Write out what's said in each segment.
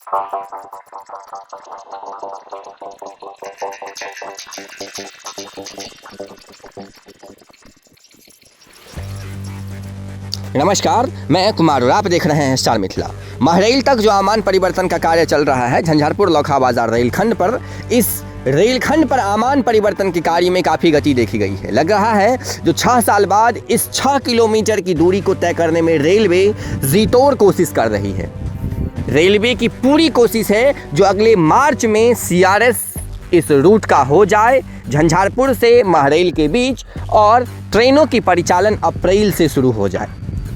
नमस्कार, मैं कुमार और आप देख रहे हैं स्टार मिथिला। महरैल तक जो आमान परिवर्तन का कार्य चल रहा है झंझारपुर लौखा बाजार रेलखंड पर, इस रेलखंड पर आमान परिवर्तन के कार्य में काफ़ी गति देखी गई है। लग रहा है जो 6 साल बाद इस 6 किलोमीटर की दूरी को तय करने में रेलवे जीतोड़ कोशिश कर रही है। रेलवे की पूरी कोशिश है जो अगले मार्च में CRS इस रूट का हो जाए, झंझारपुर से महरैल के बीच, और ट्रेनों की परिचालन अप्रैल से शुरू हो जाए।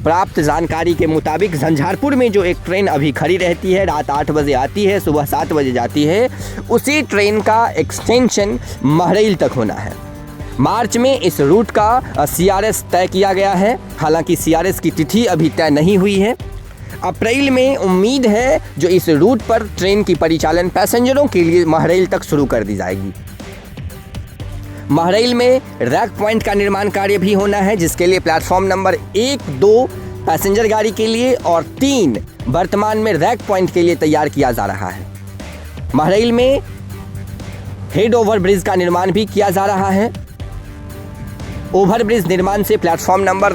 प्राप्त जानकारी के मुताबिक झंझारपुर में जो एक ट्रेन अभी खड़ी रहती है, रात 8 बजे आती है, सुबह 7 बजे जाती है, उसी ट्रेन का एक्सटेंशन महरैल तक होना है। मार्च में इस रूट का CRS तय किया गया है। हालांकि CRS की तिथि अभी तय नहीं हुई है। अप्रैल में उम्मीद है जो इस रूट पर ट्रेन की परिचालन पैसेंजरों के लिए महरैल तक शुरू कर दी जाएगी। महरैल में रैक पॉइंट का निर्माण कार्य भी होना है, जिसके लिए प्लेटफॉर्म नंबर 1, 2 पैसेंजर गाड़ी के लिए और 3 वर्तमान में रैक पॉइंट के लिए तैयार किया जा रहा है। महरैल में हेड ओवर ब्रिज का निर्माण भी किया जा रहा है। ओवर ब्रिज निर्माण से प्लेटफॉर्म नंबर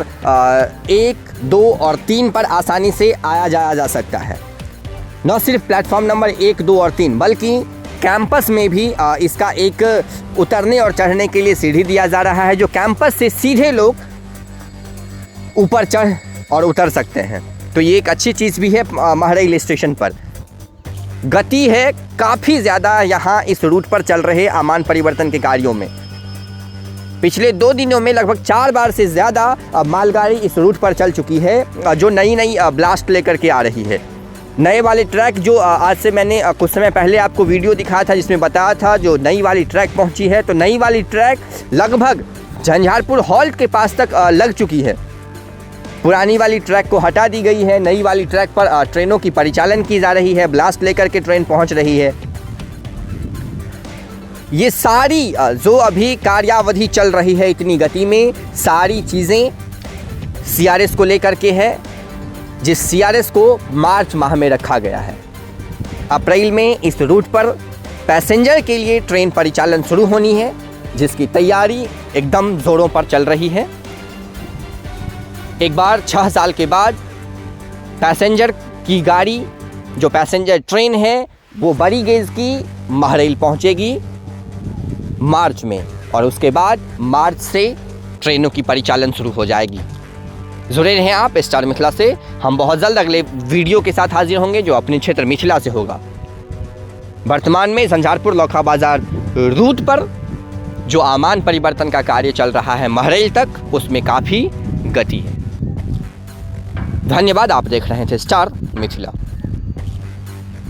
1, 2 और 3 पर आसानी से आया जाया जा सकता है। न सिर्फ प्लेटफॉर्म नंबर 1, 2 और 3 बल्कि कैंपस में भी इसका एक उतरने और चढ़ने के लिए सीढ़ी दिया जा रहा है, जो कैंपस से सीधे लोग ऊपर चढ़ और उतर सकते हैं। तो ये एक अच्छी चीज़ भी है। महरैल स्टेशन पर गति है काफ़ी ज़्यादा यहाँ इस रूट पर चल रहे आमान परिवर्तन के कार्यों में। पिछले 2 दिनों में लगभग 4 बार से ज़्यादा मालगाड़ी इस रूट पर चल चुकी है, जो नई ब्लास्ट लेकर के आ रही है। नए वाले ट्रैक जो आज से मैंने कुछ समय पहले आपको वीडियो दिखाया था, जिसमें बताया था जो नई वाली ट्रैक पहुंची है, तो नई वाली ट्रैक लगभग झंझारपुर हॉल्ट के पास तक लग चुकी है। पुरानी वाली ट्रैक को हटा दी गई है। नई वाली ट्रैक पर ट्रेनों की परिचालन की जा रही है। ब्लास्ट लेकर के ट्रेन पहुंच रही है। ये सारी जो अभी कार्यावधि चल रही है इतनी गति में, सारी चीज़ें CRS को लेकर के है, जिस CRS को मार्च माह में रखा गया है। अप्रैल में इस रूट पर पैसेंजर के लिए ट्रेन परिचालन शुरू होनी है, जिसकी तैयारी एकदम ज़ोरों पर चल रही है। एक बार 6 साल के बाद पैसेंजर की गाड़ी, जो पैसेंजर ट्रेन है, वो बड़ी गेज की महरैल पहुंचेगी मार्च में, और उसके बाद मार्च से ट्रेनों की परिचालन शुरू हो जाएगी। जुड़े रहें आप स्टार मिथिला से। हम बहुत जल्द अगले वीडियो के साथ हाजिर होंगे जो अपने क्षेत्र मिथिला से होगा। वर्तमान में झंझारपुर लौखा बाजार रूट पर जो आमान परिवर्तन का कार्य चल रहा है महरैल तक, उसमें काफ़ी गति है। धन्यवाद। आप देख रहे थे स्टार मिथिला।